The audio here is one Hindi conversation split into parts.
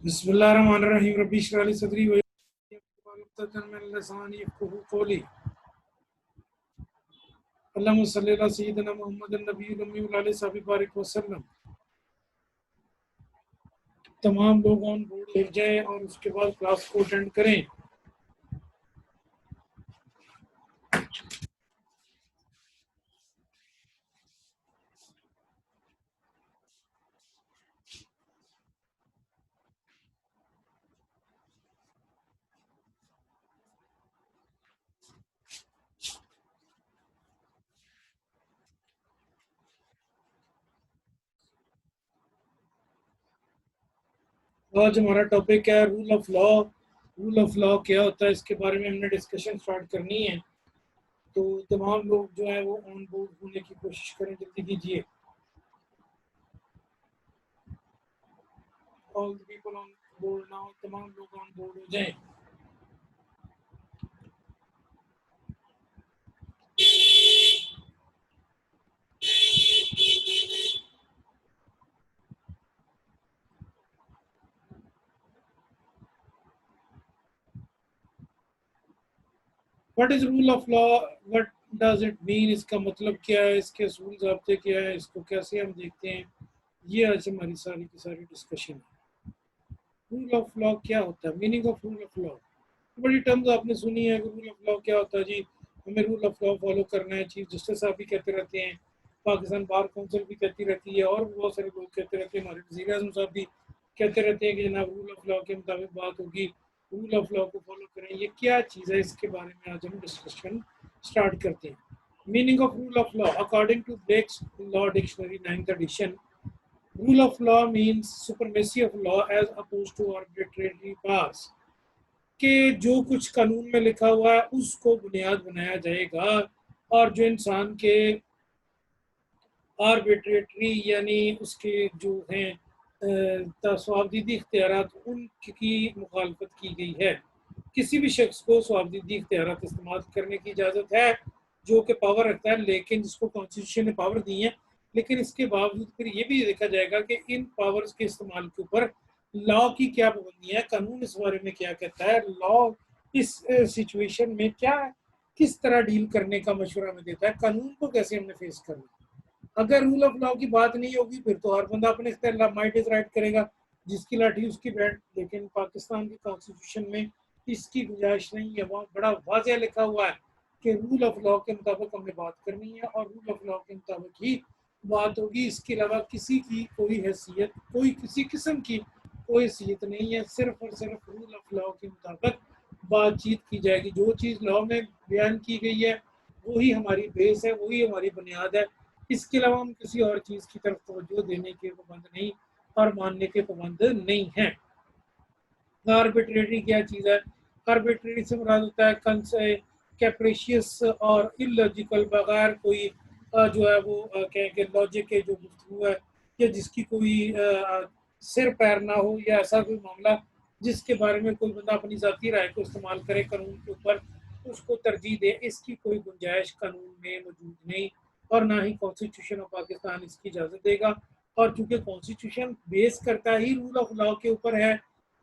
बिस्मिल्लाहिर्रहमानिर्रहीम रब्बी इश्रह ली सदरी व यस्सिर मिन लिसानी यफ्क़हू क़ौली। अल्लाहुम्मा सल्लि अला सय्यिदिना मुहम्मदिन नबिय्यिल उम्मी व अला सहबी बारिक वसल्लम। तमाम लोग ऑन बोर्ड हो जाएं और उसके बाद क्लास को अटेंड करें। आज हमारा टॉपिक है rule of law. Rule of law क्या होता है, इसके बारे में हमने डिस्कशन स्टार्ट करनी है। तो तमाम लोग जो है वो ऑन बोर्ड होने की कोशिश करें, जल्दी कीजिए। All the people on board now, तमाम लोग ऑन बोर्ड हो जाएं। What is rule of law, what does it mean, इसका मतलब क्या है, इसके असूल ज़ाब्ते क्या है, इसको कैसे हम देखते हैं, ये आज हमारी सारी की सारी डिस्कशन है। रूल ऑफ लॉ क्या होता है, meaning of rule of law. बड़ी टर्म्स आपने सुनी है। रूल ऑफ लॉ क्या होता है जी, हमें रूल ऑफ लॉ फॉलो करना है। चीफ जस्टिस साहब भी कहते रहते हैं, पाकिस्तान बार काउंसिल भी कहती रहती है, और बहुत सारे लोग कहते रहते हैं। हमारे वज़ीर आज़म साहब भी कहते रहते हैं कि जनाब रूल ऑफ लॉ के मुताबिक बात होगी, रूल ऑफ लॉ को फॉलो करें। ये क्या चीज़ है, इसके बारे में आज हम डिस्कशन स्टार्ट करते हैं। Meaning of rule of law according to Black's law dictionary 9th edition, rule of law means supremacy of law as opposed to arbitrary powers। कि जो कुछ कानून में लिखा हुआ है उसको बुनियाद बनाया जाएगा, और जो इंसान के आर्बिट्रेटरी यानी उसके जो हैं स्वाबदीदी इख्तियारात, उनकी मुखालफत की गई है। किसी भी शख्स को स्वाबदीदी इख्तियारात इस्तेमाल करने की इजाज़त है जो कि पावर रखता है, लेकिन जिसको कॉन्स्टिट्यूशन ने पावर दी है। लेकिन इसके बावजूद फिर ये भी देखा जाएगा कि इन पावर्स के इस्तेमाल के ऊपर लॉ की क्या पाबंदियाँ है, कानून इस बारे में क्या कहता है, लॉ इस सिचुएशन में क्या किस तरह डील करने का मशवरा हमें देता है, कानून को कैसे हमने फेस करना। अगर रूल ऑफ लॉ की बात नहीं होगी फिर तो हर बंदा अपने इख्तियार माइट इज राइट करेगा, जिसकी लाठी उसकी बैठ। लेकिन पाकिस्तान की कॉन्स्टिट्यूशन में इसकी गुंजाइश नहीं है। वहाँ बड़ा वाज़ेह लिखा हुआ है कि रूल ऑफ लॉ के मुताबिक हमने बात करनी है और रूल ऑफ लॉ के मुताबिक ही बात होगी। इसके अलावा किसी की कोई हैसियत, कोई किसी किस्म की कोई हैसियत नहीं है। सिर्फ और सिर्फ रूल ऑफ लॉ के मुताबिक बातचीत की जाएगी। जो चीज़ लॉ में बयान की गई है वही हमारी बेस है, वही हमारी बुनियाद है। इसके अलावा हम किसी और चीज़ की तरफ तवज्जो देने के पाबंद नहीं और मानने के पाबंद नहीं हैं। आर्बिट्रेरी क्या चीज़ है, आर्बिट्रेरी से मुराद होता है कैप्रिशियस और इलॉजिकल, बगैर कोई जो है वो कहें कि लॉजिक के जो गुफ्तगू है, या जिसकी कोई सिर पैर ना हो, या ऐसा कोई मामला जिसके बारे में कोई बंदा अपनी ज़ाती राय को इस्तेमाल करे कानून के ऊपर, उसको तरजीह दे। इसकी कोई गुंजाइश कानून में मौजूद नहीं, और ना ही कॉन्स्टिट्यूशन ऑफ पाकिस्तान इसकी इजाज़त देगा। और चूँकि कॉन्स्टिट्यूशन बेस करता ही रूल ऑफ लॉ के ऊपर है,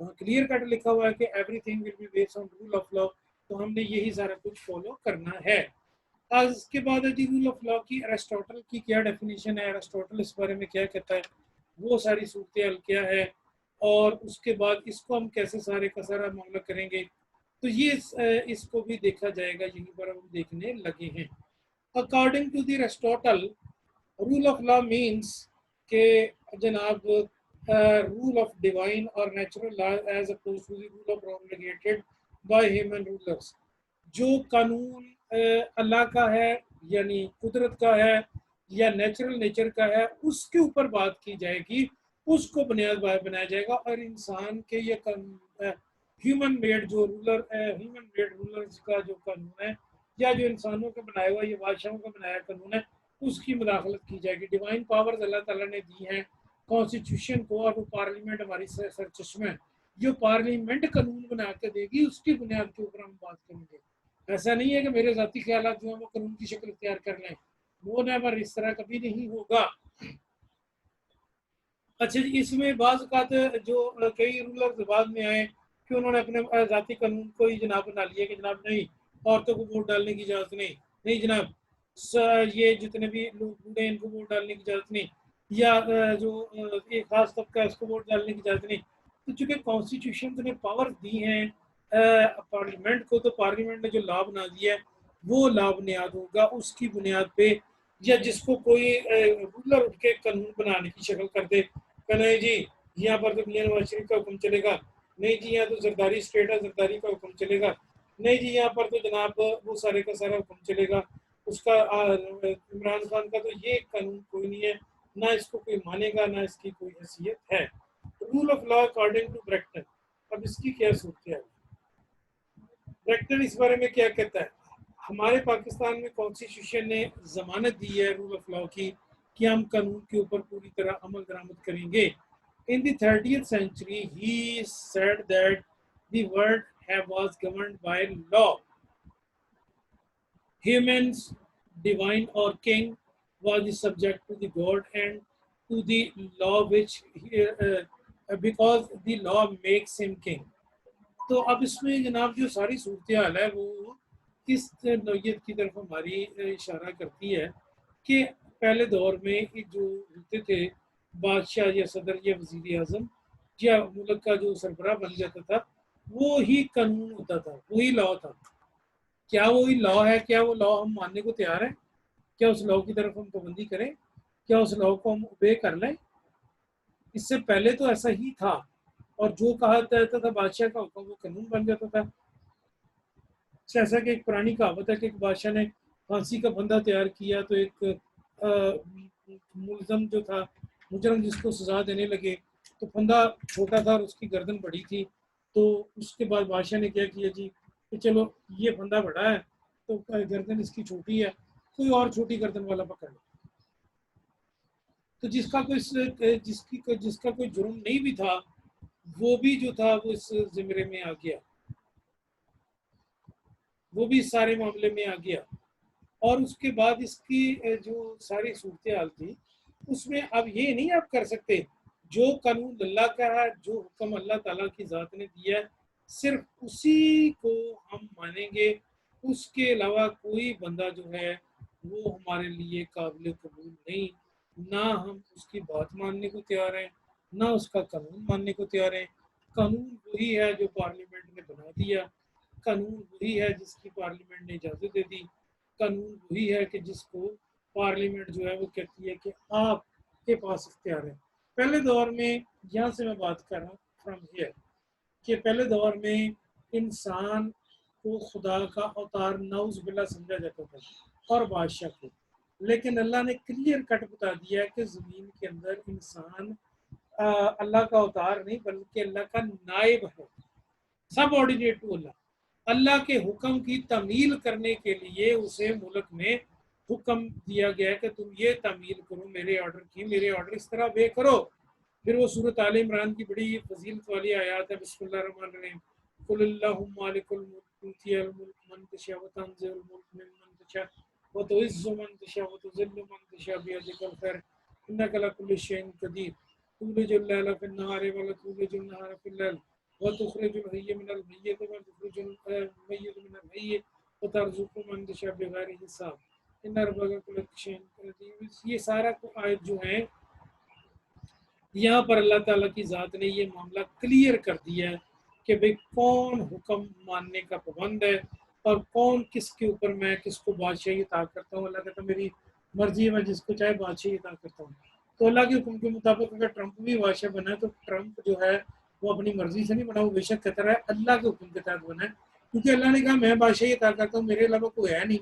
वहाँ क्लियर कट लिखा हुआ है कि everything will be based on rule of law, तो हमने यही सारा कुछ फॉलो करना है। आज इसके बाद है जी रूल ऑफ लॉ की एरिस्टोटल की क्या डेफिनेशन है, एरिस्टोटल इस बारे में क्या कहता है, वो सारी सूरत हाल क्या है, और उसके बाद इसको हम कैसे सारे का सारा मामला करेंगे। तो ये इसको भी देखा जाएगा, यहीं पर हम देखने लगे हैं। According to the Aristotle, rule of law means के जनाब रूल ऑफ डिवाइन और natural law as opposed to the rule of promulgated by human rulers. जो कानून अल्लाह का है यानी कुदरत का है या नेचुरल नेचर का है, उसके ऊपर बात की जाएगी, उसको बुनियाद बनाया जाएगा। और इंसान के ये ह्यूमन मेड जो ह्यूमन मेड रूलर्स का जो कानून है, या जो इंसानों का बनाया हुआ ये बादशाहों का बनाया कानून है, उसकी मुदाखलत की जाएगी। डिवाइन पावर्स अल्लाह ताला ने दी हैं कॉन्स्टिट्यूशन को, और वो पार्लियामेंट हमारी सर चश्मा है। जो पार्लियामेंट कानून बना के देगी उसकी बुनियाद के ऊपर हम बात करेंगे। ऐसा नहीं है कि मेरे ज़ाती ख्यालात जो है वो कानून की शक्ल इख्तियार कर लें, वो नेवर, इस तरह कभी नहीं होगा। अच्छा जी, इसमें बाज़ औक़ात जो कई रूलर्स बाद में आए कि उन्होंने अपने ज़ाती कानून को ही जनाब बना लिया कि जनाब नहीं, औरतों को वोट डालने की इजाज़त नहीं। नहीं जनाब, ये जितने भी लोग बूढ़े हैं इनको वोट डालने की इजाज़त नहीं, या जो एक ख़ास तबका है उसको वोट डालने की इजाज़त नहीं। तो चूँकि कॉन्स्टिट्यूशन ने पावर दी हैं पार्लियामेंट को, तो पार्लियामेंट ने जो लॉ बना दिया है वो लॉ बुनियाद होगा, उसकी बुनियाद पे या जिसको कोई रूलर उठ के कानून बनाने की शक्ल कर दे कि नहीं जी यहाँ पर तो मियां नवाज शरीफ का हुक्म चलेगा, नहीं जी यहाँ तो जरदारी स्टेट है जरदारी का हुक्म चलेगा, नहीं जी यहाँ पर तो जनाब वो सारे का सारा हुक्म चलेगा उसका। इमरान खान का तो ये कानून कोई नहीं है, ना इसको कोई मानेगा ना इसकी कोई हैसियत है। Rule of law according to Bracton, अब इसकी क्या सूरत है? ब्रेक्टन इस बारे में क्या कहता है? हमारे पाकिस्तान में कॉन्स्टिट्यूशन ने जमानत दी है रूल ऑफ लॉ की कि हम कानून के ऊपर पूरी तरह अमल दरामद करेंगे। In the 30th century he said that the world was governed by law. Humans, divine or king, was the subject to the god and to the law which because the law makes him king. तो अब इसमें जनाब जो सारी सूरत हाल है वो किस नौयत की तरफ हमारी इशारा करती है कि पहले दौर में जो होते थे बादशाह या सदर या वजीर आजम या मुल्क का जो सरबराह बन जाता था वो ही कानून होता था, वही लॉ था। क्या वही लॉ है? क्या वो लॉ हम मानने को तैयार हैं? क्या उस लॉ की तरफ हम पाबंदी करें? क्या उस लॉ को हम ओबे कर लें? इससे पहले तो ऐसा ही था और जो कहा जाता था बादशाह का हुक्म वो कानून बन जाता था। जैसा कि एक पुरानी कहावत है कि एक बादशाह ने फांसी का फंदा तैयार किया तो एक मुलजम जो था, मुजरम जिसको सजा देने लगे, तो फंदा छोटा था और उसकी गर्दन बड़ी थी। तो उसके बाद बादशाह ने क्या किया जी कि चलो ये फंदा बड़ा है तो गर्दन इसकी छोटी है, कोई और छोटी गर्दन वाला पकड़ लो। तो जिसका कोई जुर्म नहीं भी था वो भी जो था वो इस जिम्मे में आ गया, वो भी इस सारे मामले में आ गया। और उसके बाद इसकी जो सारी सूरत हाल थी उसमें अब ये नहीं आप कर सकते, जो कानून अल्लाह का है, जो हुक्म अल्लाह ताला की ज़ात ने दिया है सिर्फ उसी को हम मानेंगे, उसके अलावा कोई बंदा जो है वो हमारे लिए काबिल कबूल नहीं। ना हम उसकी बात मानने को तैयार हैं, ना उसका कानून मानने को तैयार हैं। कानून वही है जो पार्लियामेंट ने बना दिया, कानून वही है जिसकी पार्लियामेंट ने इजाज़त दे दी, कानून वही है कि जिसको पार्लियामेंट जो है वो कहती है कि आपके पास इख्तियार है। पहले दौर में, यहाँ से मैं बात कर रहा हूँ फ्रॉम हियर, कि पहले दौर में इंसान को खुदा का अवतार नाउज़ बिल्लाह समझा जाता था और बादशाह को, लेकिन अल्लाह ने क्लियर कट बता दिया कि ज़मीन के अंदर इंसान अल्लाह का अवतार नहीं बल्कि अल्लाह का नायब है, सब ऑर्डिनेट टू अल्लाह। अल्लाह के हुक्म की तमील करने के लिए उसे मुल्क में हुक्म दिया गया कि तुम ये तमील करो मेरे ऑर्डर की, मेरे ऑर्डर इस तरह वे करो। फिर वो सूरत आल इमरान की बड़ी फजीलत वाली आयात है, बिस्मिल्लाहिर्रहमानिर्रहीम, कुलिल्लाहुम्मा मालिकुल मुल्क तुतियल मुल्क मन तशा व तंजिउल मुल्क मिम्मन तशा व तुइज़्ज़ु मन तशा व तुज़िल्लु मन तशा बियदिकल खैर इन्नका अला कुल्लि शैइन क़दीर तुलिजुल लैला फिन नहारि व तुलिजुन नहारा फिल लैल व तुखरिजुल हय्य मिनल मय्यित व तुखरिजुल मय्यित मिनल हय्य व तर्ज़ुक़ु मन तशा बिगैरि हिसाब इन्ना रब्बका कुल्ली शैइन क़दीर। ये सारा आयत जो है यहाँ पर अल्लाह ताला की ज़ात ने ये मामला क्लियर कर दिया है कि भाई कौन हुक्म मानने का पाबंद है और कौन किसके ऊपर मैं किसको बादशाही अता करता हूँ। अल्लाह कहता मेरी मर्जी है, मैं जिसको चाहे बादशाही अता करता हूँ। तो अल्लाह के हुक्म के मुताबिक अगर ट्रंप भी बादशाह बना है तो ट्रंप जो है वो अपनी मर्जी से नहीं बना, वो बेशक कहता है अल्लाह के हुक्म के तहत बना है, क्योंकि अल्लाह ने कहा मैं बादशाही अता करता हूँ, मेरे अलावा कोई है नहीं,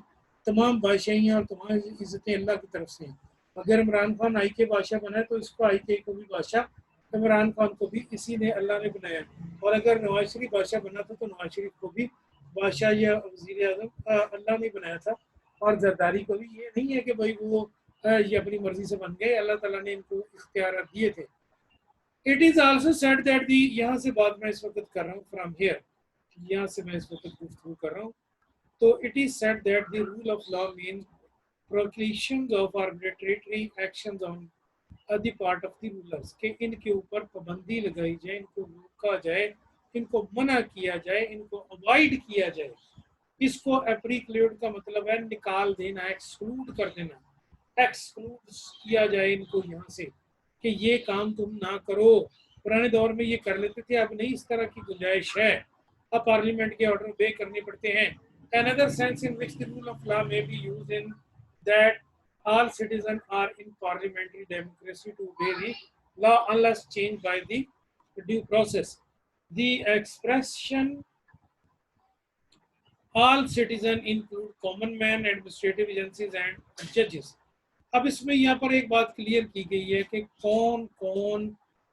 तमाम बादशाहियाँ और तमाम इज़्ज़तें अल्लाह की तरफ से हैं। अगर इमरान खान आई के बादशाह बना है तो इसको आई के को भी बादशाह इमरान खान को भी इसी ने अल्लाह ने बनाया, और अगर नवाज शरीफ बादशाह बना था तो नवाज शरीफ को भी बादशाह या वज़ीर आज़म अल्लाह ने बनाया था। और जरदारी को भी ये नहीं है कि भाई वो ये अपनी मर्जी से बन गए, अल्लाह ताला ने इनको इख्तियार दिए थे। It is also said that the, यहाँ से बात मैं इस वक्त कर रहा हूँ फ्रॉम हियर, यहाँ से मैं इस वक्त गुफ्तगू कर रहा हूँ। तो it is said that the rule of law means proclamations of arbitrary actions on the part of the rulers के इनके ऊपर पाबंदी लगाई जाए, इनको रोका जाए, इनको मना किया जाए, इनको अवॉइड किया जाए। इसको एप्रीक्लूड का मतलब है निकाल देना, एक्सक्लूड कर देना, एक्सक्लूड किया जाए इनको यहाँ से कि ये काम तुम ना करो। पुराने दौर में ये कर लेते थे, अब नहीं इस तरह की गुंजाइश है, अब पार्लियामेंट के ऑर्डर obey करने पड़ते हैं। Another sense in which the rule of law may be used in that all citizens are in parliamentary democracy to obey the law unless changed by the due process. The expression all citizens include common man, administrative agencies and judges. अब इसमें यहाँ पर एक बात क्लियर की गई है कि कौन कौन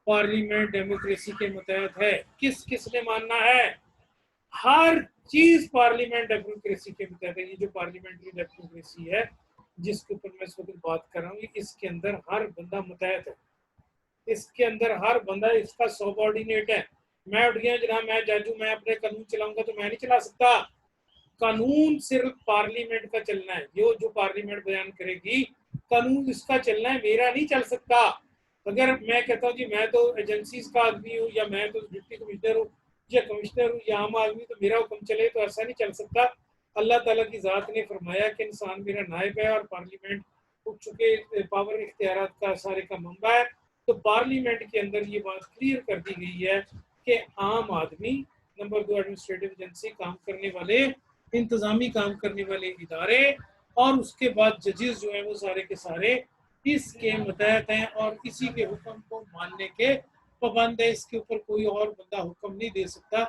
पार्लियामेंट डेमोक्रेसी के मुतहत है, किस किसने मानना है। हर चीज पार्लियामेंट डेमोक्रेसी के मुतहत है। ये जो पार्लियामेंट्री डेमोक्रेसी है जिसके ऊपर मैं इस वक्त बात कर रहा हूँ, इसके अंदर हर बंदा मुतहत है, इसके अंदर हर बंदा इसका सबऑर्डिनेट है। मैं उठ गया जनाब, मैं जज हूं, मैं अपने कानून चलाऊंगा तो मैं नहीं चला सकता। कानून सिर्फ पार्लियामेंट का चलना है, जो पार्लियामेंट बयान करेगी कानून इसका चलना है, मेरा नहीं चल सकता। अगर मैं कहता हूँ जी मैं तो एजेंसीज का आदमी हूँ, या मैं तो डिप्टी कमिश्नर हूँ या कमिश्नर हूँ या आम आदमी, तो मेरा हुक्म चले, तो ऐसा नहीं चल सकता। अल्लाह ताला की ज़ात ने फरमाया कि इंसान मेरा नायब है और पार्लियामेंट उठ चुके पावर इख्तियारात का सारे का मंबा है। तो पार्लियामेंट के अंदर ये बात क्लियर कर दी गई है कि आम आदमी, नंबर 2 एडमिनिस्ट्रेटिव एजेंसी, काम करने वाले, इंतजामी काम करने वाले इदारे, और उसके बाद जजेस जो है वो सारे के सारे इसके मतहत हैं और इसी के हुक्म को मानने के पाबंद है। इसके ऊपर कोई और बंदा हुक्म नहीं दे सकता।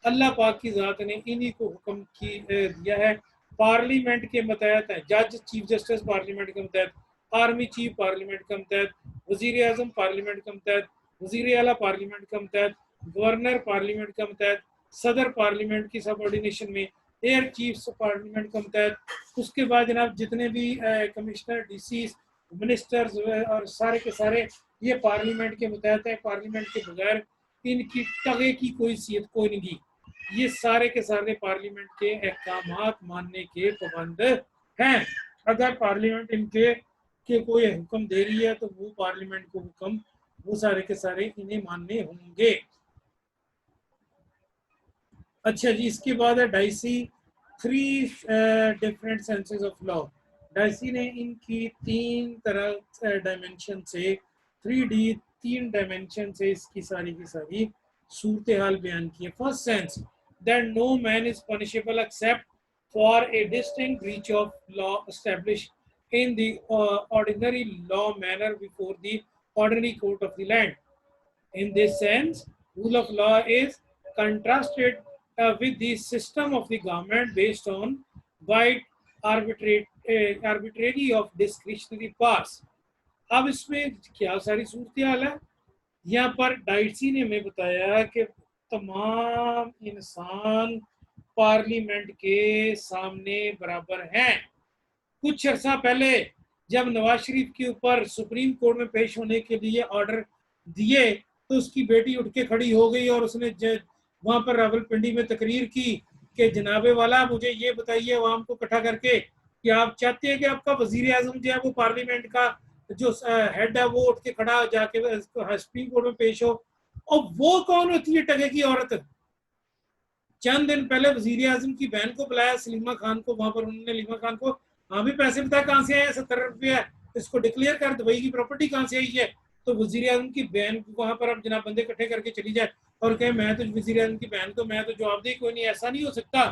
अल्लाह पाक की ज़ात ने इन्हीं को हुक्म दिया है। पार्लियामेंट के मतहत है जज, चीफ जस्टिस पार्लियामेंट के मतहत, आर्मी चीफ पार्लियामेंट के मतहत, वजीर आजम पार्लियामेंट के मतहत, वजीर आला पार्लियामेंट के मतहत, गवर्नर पार्लियामेंट के मतहत, सदर पार्लियामेंट की सबऑर्डिनेशन में, एयर चीफ पार्लियामेंट के मतहत। उसके बाद जनाब जितने भी कमिश्नर, डीसी, मिनिस्टर्स और सारे के सारे ये पार्लियामेंट के मुतहत है। पार्लियामेंट के बगैर इनकी टगे की कोई सीयत कोई नहीं की। ये सारे के सारे पार्लियामेंट के अहकामात मानने के पाबंद हैं। अगर पार्लियामेंट इनके के कोई हुक्म दे रही है तो वो पार्लियामेंट को हुक्म वो सारे के सारे इन्हें मानने होंगे। अच्छा जी, इसके बाद है dicey, 3 different senses of law. Dicey ने इनकी 3 तरह डायमेंशन से 3D 3 डायमेंशन से इसकी सारी की सारी सूरत हाल बयान की है। First sense, that no man is punishable except for a distinct breach of law established in the ordinary law manner before the ordinary court of the land. In this sense, rule of law is contrasted with the system of the government based on wide arbitrary of discretionary powers. अब इसमें क्या सारी सूरत हाल है। यहाँ पर डाइसी ने हमें बताया कि तमाम इंसान पार्लियामेंट के सामने बराबर हैं। कुछ अर्सा पहले जब नवाज शरीफ के ऊपर सुप्रीम कोर्ट में पेश होने के लिए ऑर्डर दिए तो उसकी बेटी उठ के खड़ी हो गई और उसने वहां पर रावलपिंडी में तकरीर की कि जनाबे वाला मुझे ये बताइए अवाम को इकट्ठा करके कि आप चाहते हैं कि आपका वजीर आजम जो है वो पार्लियामेंट का जो हेड है वो उठ के खड़ा जाके सुप्रीम कोर्ट में पेश हो। और वो कौन होती है टगे की औरत। चंद दिन पहले वजीर आजम की बहन को बुलाया, सलीमा खान को, वहां पर उन्होंने लीमा खान को हाँ भी पैसे बताए कहाँ से आए, 70 रुपये है, इसको डिक्लेयर कर, दुबई की प्रॉपर्टी कहाँ से आई है। तो वजीर आजम की बहन को वहां पर अब जनाब बंदे इकट्ठे करके चली जाए और कहे मैं तो वजीर आजम की बहन को मैं तो जवाबदेही कोई नहीं। ऐसा नहीं हो सकता।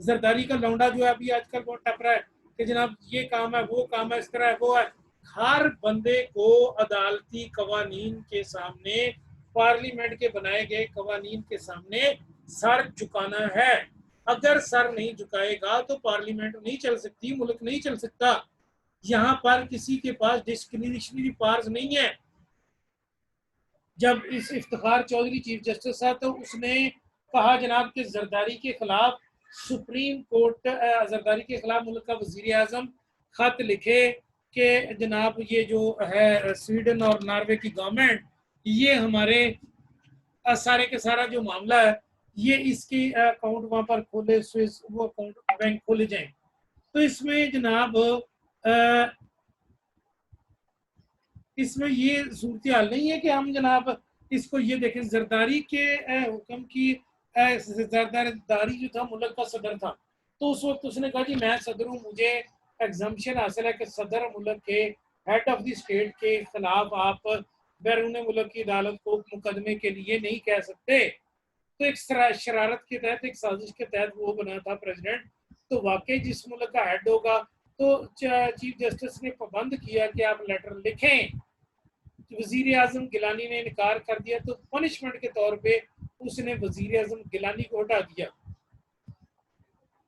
जरदारी का लौंडा जो है अभी आजकल बहुत टप रहा है कि जनाब ये काम है, वो काम है, इस तरह है, वो है। हर बंदे को अदालती कवानीन के सामने, पार्लियामेंट के बनाए गए कवानीन के सामने सर झुकाना है। अगर सर नहीं झुकाएगा तो पार्लियामेंट नहीं चल सकती, मुल्क नहीं चल सकता। यहाँ पर किसी के पास डिस्क्रिशनरी पावर्स नहीं है। जब इस इफ्तिखार चौधरी चीफ जस्टिस था तो उसने कहा जनाब के जरदारी के खिलाफ सुप्रीम कोर्ट, जरदारी के खिलाफ मुल्क का वजीर आजम खत लिखे कि जनाब ये जो है स्वीडन और नॉर्वे की गवर्नमेंट, ये हमारे सारे के सारा जो मामला है ये इसके अकाउंट वहां पर खोले, स्विस वो अकाउंट बैंक खोले जाएं। तो इसमें जनाब इसमें ये सूरत हाल नहीं है कि हम जनाब इसको ये देखें। जरदारी के हुक्म की जरदारी जो था मुल्क का सदर था, तो उस वक्त उसने कहा जी मैं सदर हूँ, मुझे एग्जाम्पशन हासिल है कि सदर मुल्क के हेड ऑफ द स्टेट के खिलाफ आप बैरून मुल्क की अदालत को मुकदमे के लिए नहीं कह सकते। तो एक शरारत के तहत, एक साजिश के तहत वो बना था प्रेसिडेंट। तो वाकई जिस मुल्क का हेड होगा, तो चीफ जस्टिस ने पाबंद किया कि आप लेटर लिखें। वजीर आजम गिलानी ने इनकार कर दिया, तो पनिशमेंट के तौर पे उसने वजीर आजम गिलानी को हटा दिया।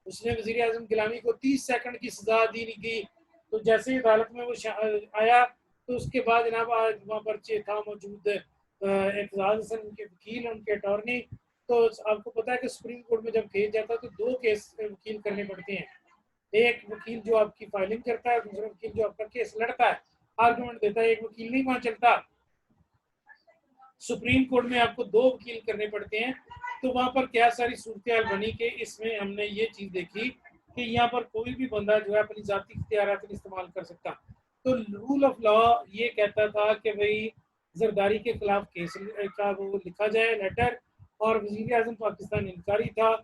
उसने वजीर आजम गिलानी को 30 सेकंड की सजा दी गई। तो जैसे ही अदालत में वो आया, तो उसके बाद जनाब वहाँ पर था मौजूद एतजाज हसन, उनके वकील, उनके अटॉर्नी। तो आपको पता है कि सुप्रीम कोर्ट में जब केस जाता है तो 2 केस वकील करने पड़ते हैं। एक वकील जो आपकी फाइलिंग करता है, दूसरा वकील जो आपका केस लड़ता है, आर्गुमेंट देता है। एक वकील नहीं वहां चलता। सुप्रीम कोर्ट में आपको 2 वकील करने पड़ते हैं। तो वहां पर क्या सारी सूरत बनी कि इसमें हमने ये चीज देखी कि यहाँ पर कोई भी बंदा जो है अपनी जाती इख्तियारात इस्तेमाल कर सकता। तो रूल ऑफ लॉ ये कहता था कि भाई जरदारी के खिलाफ केस का वो लिखा जाए लेटर, और वजीर आजम पाकिस्तान इनकारी था।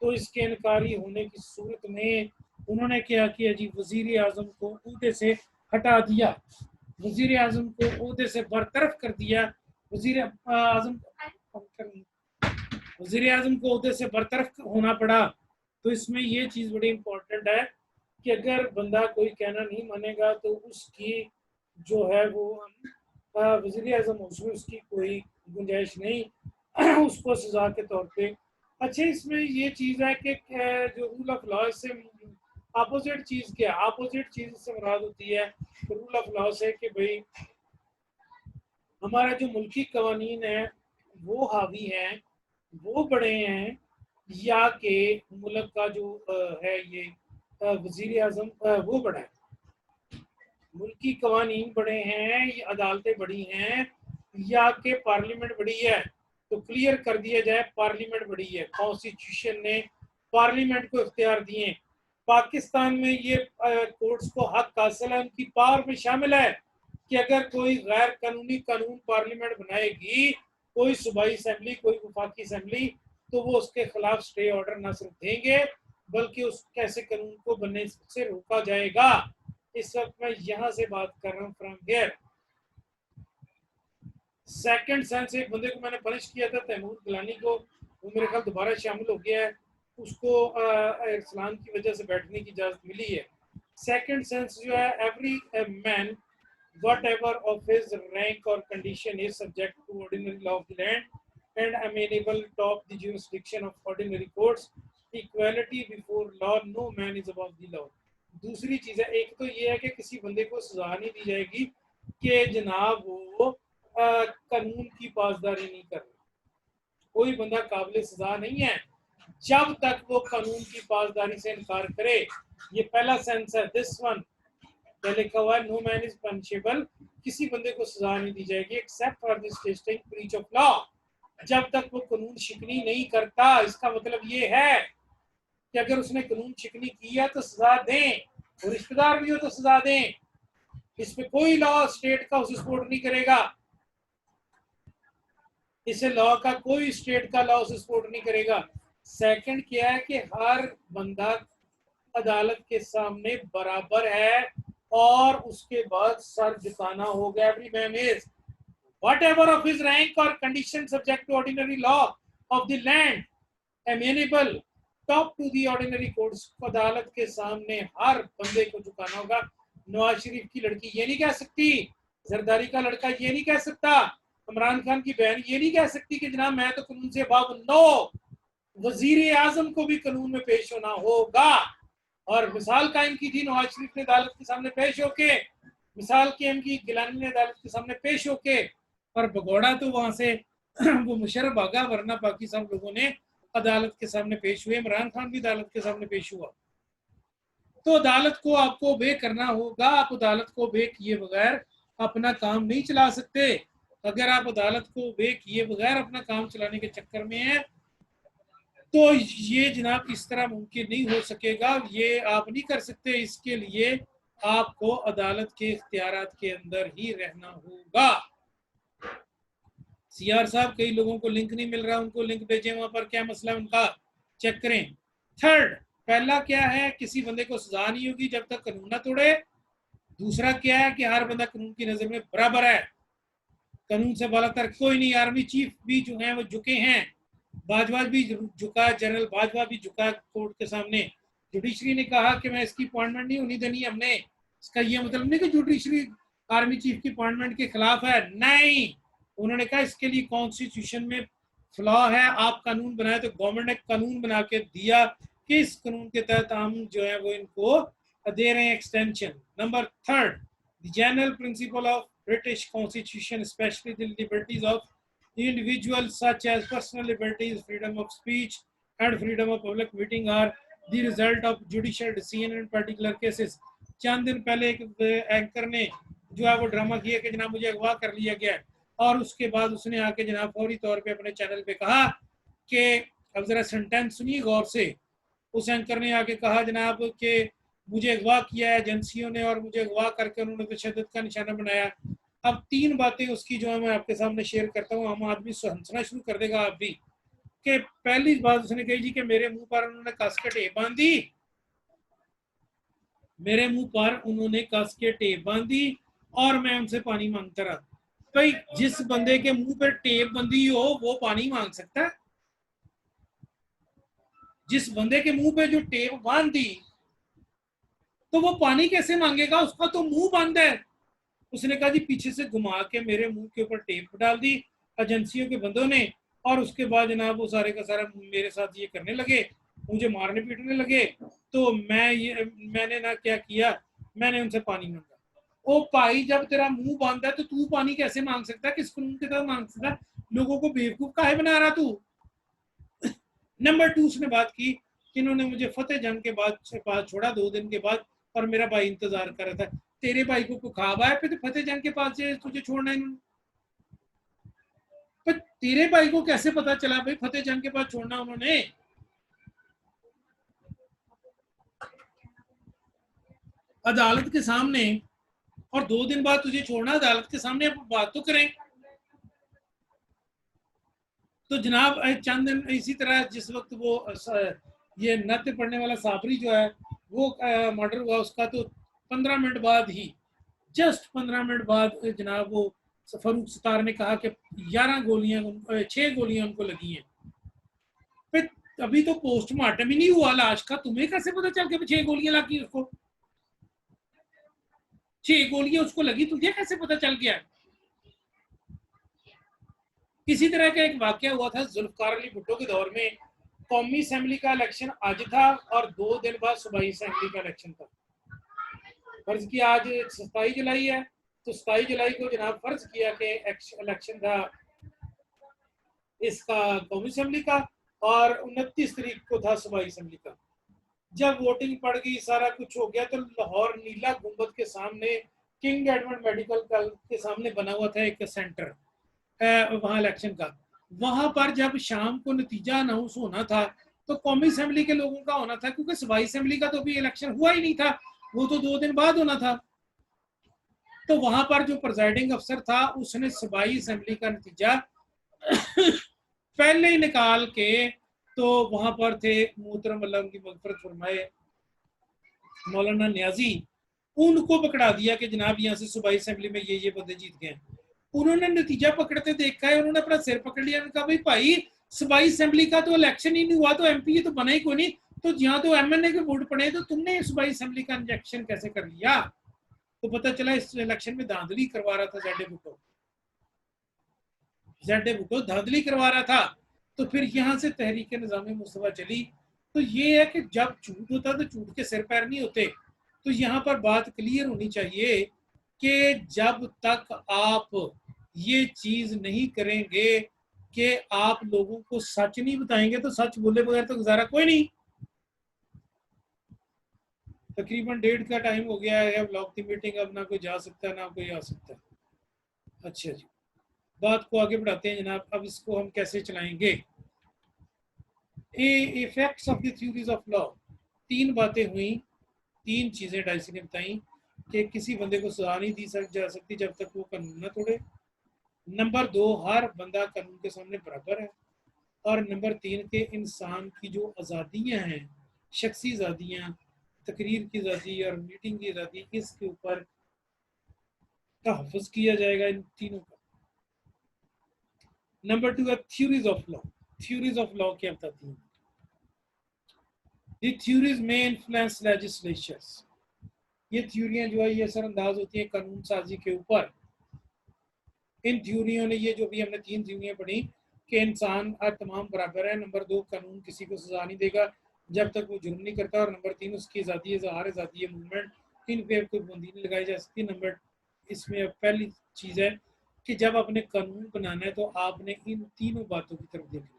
तो इसके इनकारी होने की सूरत में उन्होंने क्या किया जी, वजीर आजम को ओहदे से हटा दिया, वजीर आजम को ओहदे से बरतरफ कर दिया। वजीर आजम वजीर आजम को ओहदे से बरतरफ होना पड़ा। तो इसमें ये चीज़ बड़ी इंपॉर्टेंट है कि अगर बंदा कोई कहना नहीं मानेगा तो उसकी जो है वो वजीर आजम, उसमें उसकी कोई गुंजाइश नहीं उसको सजा के तौर पे। अच्छा, इसमें ये चीज़ है कि जो रूल ऑफ लॉ से अपोजिट चीज़ क्या, अपोजिट चीज़ से मुराद होती है रूल ऑफ लॉ से कि भाई हमारा जो मुल्की कवानीन है वो हावी हैं, वो बड़े हैं, या कि मुल्क का जो है ये वजीर आजम वो बड़ा है। मुल्की कवानीन बड़े हैं, ये अदालतें बड़ी हैं, या कि पार्लियामेंट बड़ी है। तो क्लियर कर दिया जाए पार्लियामेंट बड़ी है। कॉन्स्टिट्यूशन ने पार्लियामेंट को इख्तियार दिए। पाकिस्तान में ये कोर्ट्स को हक हासिल है, उनकी पावर में शामिल है कि अगर कोई गैर कानूनी कानून पार्लियामेंट बनाएगी, कोई सूबाई असेंबली, कोई वफाकी असेंबली, तो वो उसके खिलाफ स्टे ऑर्डर न सिर्फ देंगे बल्कि उस कैसे कानून को बनने से रोका जाएगा। इस वक्त मैं यहां से बात कर रहा हूँ फ्रॉम हियर। सेकंड सेंस, एक बंदे को मैंने पनिश किया था, तैमूर गिलानी को, वो मेरे ख्याल दोबारा शामिल हो गया है, उसको इस्लाम की वजह से बैठने की इजाजत मिली है। सेकंड सेंस जो है, every man whatever of his rank or condition is subject to ordinary law of the land and amenable to the jurisdiction of ordinary courts, equality before law, no man is above the law। दूसरी चीज है, एक तो ये है कि किसी बंदे को सजा नहीं दी जाएगी कि जनाब वो कानून की पासदारी नहीं कर रहा। कोई बंदा काबिल सजा नहीं है जब तक वो कानून की पासदारी से इनकार करे। ये पहला सेंस है। दिस वन लिखा हुआ है, नो मैन इज पनिशेबल, किसी बंदे को सजा नहीं दी जाएगी except for this testing breach of law, जब तक वो कानून शिकनी नहीं करता। इसका मतलब ये है कि अगर उसने कानून शिकनी किया तो सजा दें, और रिश्तेदार भी हो तो सजा दें। इसमें कोई लॉ स्टेट का उसे सपोर्ट नहीं करेगा। इसे लॉ का कोई स्टेट का लॉ उसे सपोर्ट नहीं करेगा। सेकंड क्या है कि हर बंदा अदालत के सामने बराबर है, और उसके बाद सर झुकाना हो गया। Every man is whatever of his rank or condition subject to ordinary law of the land amenable top to the ordinary courts। अदालत के सामने हर बंदे को झुकाना होगा। नवाज शरीफ की लड़की ये नहीं कह सकती, जरदारी का लड़का ये नहीं कह सकता, इमरान खान की बहन ये नहीं कह सकती कि जनाब मैं तो कानून से बाबू। नो, वजीर आजम को भी कानून में पेश होना होगा। और मिसाल कायम की थी नवाज शरीफ ने अदालत के सामने पेश होके, मिसाल कायम की गिलानी ने अदालत के सामने पेश होके, पर भगोड़ा तो वहां से वो मुशर्रफ भागा, वरना बाकी सब लोगों ने अदालत के सामने पेश हुए। इमरान खान भी अदालत के सामने पेश हुआ। तो अदालत को आपको ओबे करना होगा। आप अदालत को ओबे किए बगैर अपना काम नहीं चला सकते। अगर आप अदालत को ओबे किए बगैर अपना काम चलाने के चक्कर में है तो ये जनाब इस तरह मुमकिन नहीं हो सकेगा। ये आप नहीं कर सकते। इसके लिए आपको अदालत के इख्तियारात के अंदर ही रहना होगा। सीआर साहब, कई लोगों को लिंक नहीं मिल रहा, उनको लिंक भेजें, वहां पर क्या मसला है उनका चेक करें। थर्ड, पहला क्या है, किसी बंदे को सजा नहीं होगी जब तक कानून ना तोड़े। दूसरा क्या है कि हर बंदा कानून की नजर में बराबर है, कानून से बालातर कोई नहीं। आर्मी चीफ भी जो है वो झुके हैं, बाजवा भी झुका, जनरल बाजवा भी झुका कोर्ट के सामने। जुडिशरी ने कहा कि मैं इसकी अपॉइंटमेंट नहीं होनी देनी हमने। इसका यह मतलब नहीं कि जुडिशरी आर्मी चीफ की अपॉइंटमेंट के खिलाफ है, नहीं। उन्होंने कहा इसके लिए कॉन्स्टिट्यूशन में फ्लॉ है, आप कानून बनाए तो गवर्नमेंट ने कानून बना के दिया कि इस कानून के तहत हम जो है वो इनको दे रहे हैं extension. Number third, the general principle of British Constitution, especially the liberties of individuals such as personal liberties, freedom of speech, and freedom of public meeting are the result of judicial decision in particular cases. चंद दिन पहले एक एंकर ने जो है वो ड्रामा किया कि जनाब मुझे अगवा कर लिया गया, और उसके बाद उसने आके जनाब फौरी तौर पे अपने चैनल पे कहा कि अब जरा सेंटेंस सुनिए गौर से। उस एंकर ने आके कहा जनाब कि मुझे अगवा किया है एजेंसियों ने और मुझे अगवा करके उन्होंने तशद्दुद का निशाना बनाया। अब तीन बातें उसकी जो है मैं आपके सामने शेयर करता हूँ, हम आदमी हंसना शुरू कर देगा आप भी। कि पहली बात उसने कही जी कि मेरे मुंह पर उन्होंने कस के टेप बांधी, मेरे मुंह पर उन्होंने कस के टेप बांधी और मैं उनसे पानी मांगता रहा। भाई जिस बंदे के मुंह पर टेप बंधी हो वो पानी मांग सकता है? जिस बंदे के मुंह पे जो टेप बांध दी तो वो पानी कैसे मांगेगा, उसका तो मुंह बंद है। उसने कहा जी पीछे से घुमा के मेरे मुंह के ऊपर टेप डाल दी एजेंसियों के बंदों ने, और उसके बाद जनाब वो सारे का सारा मेरे साथ ये करने लगे, मुझे मारने पीटने लगे। तो मैंने ना क्या किया, मैंने उनसे पानी मांगा। ओ भाई जब तेरा मुंह बंद है तो तू पानी कैसे मांग सकता है, किस कानून के तहत मांग सकता है? लोगों को बेवकूफ काहे बना रहा तू? नंबर 2 उसने बात की कि इन्होंने मुझे फतेह जंग के बाद से पास छोड़ा 2 दिन के बाद, और मेरा भाई इंतजार कर रहा था। तेरे भाई को खुखाब आया फिर फतेह जंग के पास से तुझे छोड़ना इन्होंने? पर तेरे भाई को कैसे पता चला भाई फतेह जंग के पास छोड़ना उन्होंने? अदालत के सामने, और 2 दिन बाद तुझे छोड़ना अदालत के सामने, अब बात तो करें। तो जनाब चंद दिन इसी तरह जिस वक्त वो ये नृत्य पढ़ने वाला साबरी जो है वो मर्डर हुआ उसका, तो 15 मिनट बाद ही, जस्ट 15 मिनट बाद जनाब वो फरूक सतार ने कहा कि 11 गोलियां 6 गोलियां उनको लगी हैं। फिर अभी तो पोस्टमार्टम ही नहीं हुआ लाश का, तुम्हें कैसे पता चल के 6 गोलियां लगी उसको? 6 गोलियां उसको लगी, तुझे कैसे पता चल गया? इसी तरह का एक वाक्य हुआ था जुल्फकार अली भुट्टो के दौर में। कौमी असेंबली का इलेक्शन आज था और 2 दिन बाद सूबाई असेंबली का इलेक्शन था। फर्ज किया आज 27 जुलाई है, तो 27 जुलाई को जनाब फर्ज किया कि इलेक्शन था इसका कौमी असेंबली का, और 29 तारीख को था सूबाई असेंबली का। जब वोटिंग पड़ गई, सारा कुछ हो गया, तो लाहौर नीला गुंबद के सामने किंग एडवर्ड मेडिकल के सामने बना हुआ था एक सेंटर वहां इलेक्शन का। वहां पर जब शाम को नतीजा अनाउंस होना था तो कौमी असेंबली के लोगों का होना था, क्योंकि सूबाई असेंबली का तो अभी इलेक्शन हुआ ही नहीं था, वो तो 2 दिन बाद होना था। तो वहां पर जो प्रिजाइडिंग अफसर था उसने सूबाई असेंबली का नतीजा पहले ही निकाल के, तो वहां पर थे मोहतरम अल्लाह उनकी मगफरत फरमाए मौलाना न्याजी, उनको पकड़ा दिया कि जनाब यहाँ से सूबाई असेंबली में ये बंदे जीत गए। उन्होंने नतीजा पकड़ते देखा है, उन्होंने अपना सिर पकड़ लिया, उन्होंने कहा भाई भाई सूबाई असेंबली का तो इलेक्शन ही नहीं हुआ, तो एमपी तो बना ही कोई नहीं, तो यहाँ तो एमएनए के वोट पड़े, तो तुमने सूबाई असेंबली का इंजेक्शन कैसे कर लिया? तो पता चला इस इलेक्शन में धांधली करवा रहा था जेड भुट्टो धांधली करवा रहा था। तो फिर यहाँ से तहरीक निज़ाम मुस्तफा चली। तो ये है कि जब झूठ होता तो झूठ के सिर पैर नहीं होते। तो यहाँ पर बात क्लियर होनी चाहिए कि जब तक आप ये चीज नहीं करेंगे कि आप लोगों को सच नहीं बताएंगे, तो सच बोले बगैर तो गुजारा कोई नहीं। तकरीबन 1:30 का टाइम हो गया है ब्लॉक की मीटिंग, अब ना कोई जा सकता है ना कोई आ सकता है। अच्छा जी, बात को आगे बढ़ाते हैं जनाब। अब इसको हम कैसे चलाएंगे? Effects of the theories of law. 3 बातें हुई, 3 चीजें डाइसी ने बताई। कि किसी बंदे को सजा नहीं दी जा सकती जब तक वो कानून ना तोड़े। नंबर 2, हर बंदा कानून के सामने बराबर है। और नंबर 3 के इंसान की जो आज़ादियाँ हैं, शख्सी आज़ादियाँ, तकरीर की आज़ादी और मीटिंग की आज़ादी, इसके ऊपर तहफ़्फ़ुज़ किया जाएगा इन तीनों का। नंबर 2 है theories of law. Theories of law क्या बताती हैं? दी थ्योरीज में इन्फ्लुएंस लेजिस्लेचर्स। ये थ्योरियाँ जो है ये असरअंदाज होती हैं कानून साजी के ऊपर। इन थ्योरियों ने, ये जो भी हमने 3 थ्योरियाँ पढ़ी कि इंसान तमाम बराबर है। नंबर 2, कानून किसी को सजा नहीं देगा जब तक वो जुर्म नहीं करता। और नंबर 3, उसकी आज़ादी इज़हार, आज़ादी मूवमेंट, इन पे कोई पाबंदी नहीं लगाई जा सकती। नंबर इसमें पहली चीज़ है कि जब आपने कानून बनाना है तो आपने इन तीनों बातों की तरफ देखना है।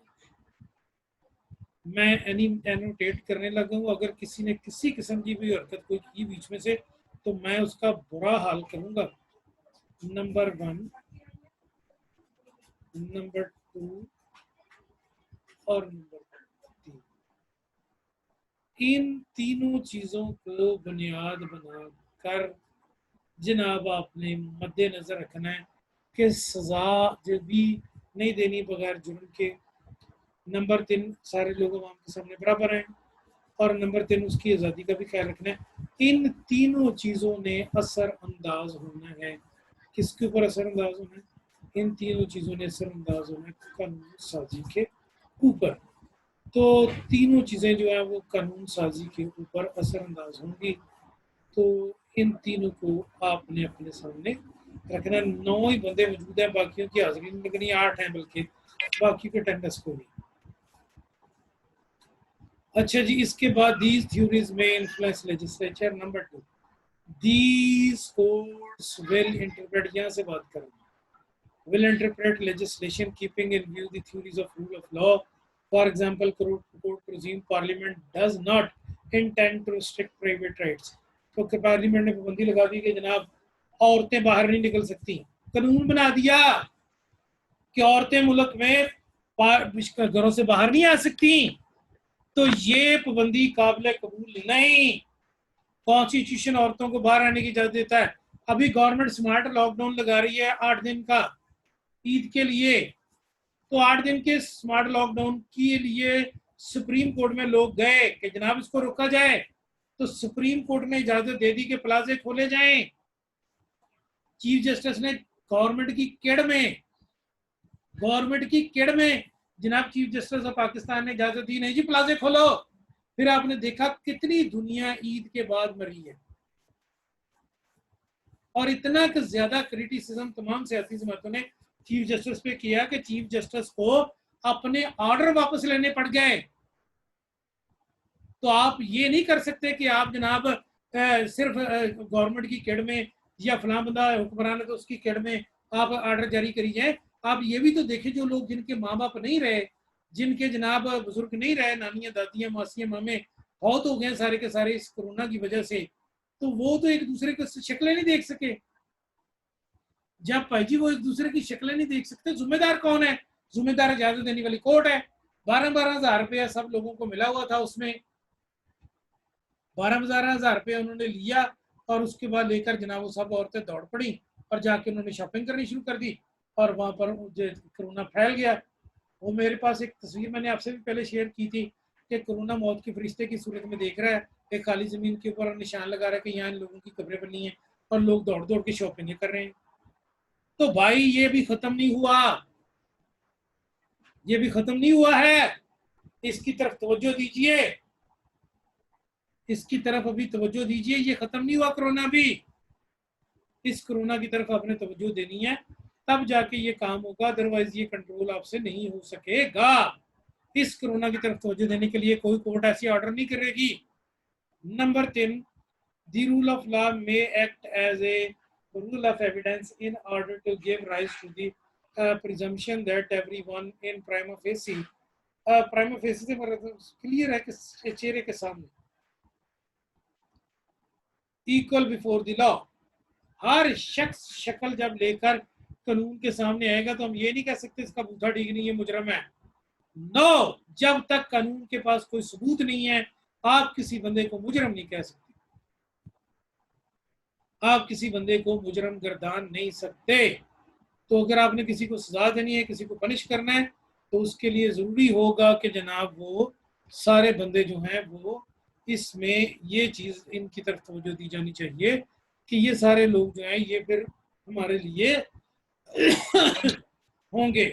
मैं एनोटेट करने लगा हूँ, अगर किसी ने किसी किस्म की भी हरकत कोई की बीच में से तो मैं उसका बुरा हाल करूँगा। नंबर 1, नंबर 2 और नंबर 3, इन तीनों चीज़ों को बुनियाद बनाकर जनाब आपने मद्देनज़र रखना है कि सज़ा जब भी नहीं देनी बगैर जुर्म के। नंबर 3, सारे लोग आवाम के सामने बराबर हैं। और नंबर 3, उसकी आज़ादी का भी ख्याल रखना है। इन तीनों चीज़ों ने असरअंदाज होना है। किसके ऊपर असरअंदाज होना है? इन तीनों चीज़ों ने असरअंदाज होना है कानून साजी के ऊपर। तो तीनों चीज़ें जो है वो कानून साजी के ऊपर असरअंदाज होंगी। तो इन तीनों को आपने अपने सामने रखना। 9 ही बंदे मौजूद हैं, बाकियों की हाजिरी नहीं लगनी, 8 हैं बल्कि, बाकी के अटेंडेंस को नहीं। अच्छा जी, इसके बाद दीज थ्योरीज में influence legislature. Number 2, these codes will interpret, यहाँ से बात करें, will interpret legislation keeping in view the theories of rule of law. For example, court presume parliament does not intend to restrict private rights. तो पार्लियामेंट ने पाबंदी लगा दी कि जनाब औरतें बाहर नहीं निकल सकती। कानून बना दिया कि औरतें मुल्क में घरों से बाहर नहीं आ सकती। तो ये पाबंदी काबिल कबूल नहीं। कॉन्स्टिट्यूशन औरतों को बाहर आने की इजाजत देता है। अभी गवर्नमेंट स्मार्ट लॉकडाउन लगा रही है 8 दिन का ईद के लिए। तो 8 दिन के स्मार्ट लॉकडाउन के लिए सुप्रीम कोर्ट में लोग गए कि जनाब इसको रोका जाए। तो सुप्रीम कोर्ट ने इजाजत दे दी कि प्लाजे खोले जाएं। चीफ जस्टिस ने गवर्नमेंट की केड़ में जनाब चीफ जस्टिस ऑफ पाकिस्तान ने इजाजत दी, नहीं जी प्लाजे खोलो। फिर आपने देखा कितनी दुनिया ईद के बाद मरी है। और इतना ज्यादा क्रिटिसिज्म तमाम सियासी जमातों ने चीफ जस्टिस पे किया कि चीफ जस्टिस को अपने ऑर्डर वापस लेने पड़ गए। तो आप ये नहीं कर सकते कि आप जनाब सिर्फ गवर्नमेंट की केड़ में या फलां बंदा हुक्मरान है तो उसकी केड़ में आप ऑर्डर जारी करी जाए। आप ये भी तो देखें जो लोग जिनके माँ बाप नहीं रहे, जिनके जनाब बुजुर्ग नहीं रहे, नानियां दादियां मासियां मामे बहुत हो गए सारे के सारे इस कोरोना की वजह से, तो वो तो एक दूसरे की शक्लें नहीं देख सके। जब भाई जी वो एक दूसरे की शक्लें नहीं देख सकते, जिम्मेदार कौन है? जिम्मेदार इजाजत देने वाली कोर्ट है। 12,000 रुपया सब लोगों को मिला हुआ था, उसमें 12,000 रुपया उन्होंने लिया और उसके बाद लेकर जनाब वो सब औरतें दौड़ पड़ी और जाके उन्होंने शॉपिंग करनी शुरू कर दी और वहां पर कोरोना फैल गया। वो मेरे पास एक तस्वीर मैंने आपसे भी पहले शेयर की थी कि कोरोना मौत के फरिश्ते की सूरत में देख रहा है, एक खाली जमीन के ऊपर निशान लगा रहा है कि यहाँ लोगों की कब्रें बनी हैं और लोग दौड़ दौड़ के शॉपिंग कर रहे हैं। तो भाई ये भी खत्म नहीं हुआ, ये भी खत्म नहीं हुआ है। इसकी तरफ तवज्जो दीजिए, इसकी तरफ अभी तवज्जो दीजिए। ये खत्म नहीं हुआ कोरोना भी। इस कोरोना की तरफ आपने तवज्जो देनी है, तब जाके ये काम होगा, अदरवाइज ये कंट्रोल आपसे नहीं हो सकेगा। इस कोरोना की तरफ तवज्जो देने के लिए कोई कोर्ट ऐसी ऑर्डर नहीं करेगी। Number 3, the rule of law may act as a rule of evidence in order to give rise to the presumption that everyone in prima facie से क्लियर है कि चेहरे के सामने इक्वल बिफोर द लॉ। हर शख्स शक्ल जब लेकर कानून के सामने आएगा तो हम ये नहीं कह सकते इसका बूथा ठीक नहीं है, मुजरम है। नो, जब तक कानून के पास कोई सबूत नहीं है आप किसी बंदे को मुजरम नहीं कह सकते। आप किसी बंदे को मुजरम गर्दान नहीं सकते। तो अगर आपने किसी को सजा देनी है, किसी को पनिश करना है, तो उसके लिए ज़रूरी होगा कि जनाब वो सारे बंदे जो हैं वो इसमें ये चीज़ इनकी तरफ तवज्जो दी जानी चाहिए कि ये सारे लोग जो हैं ये फिर हमारे लिए होंगे।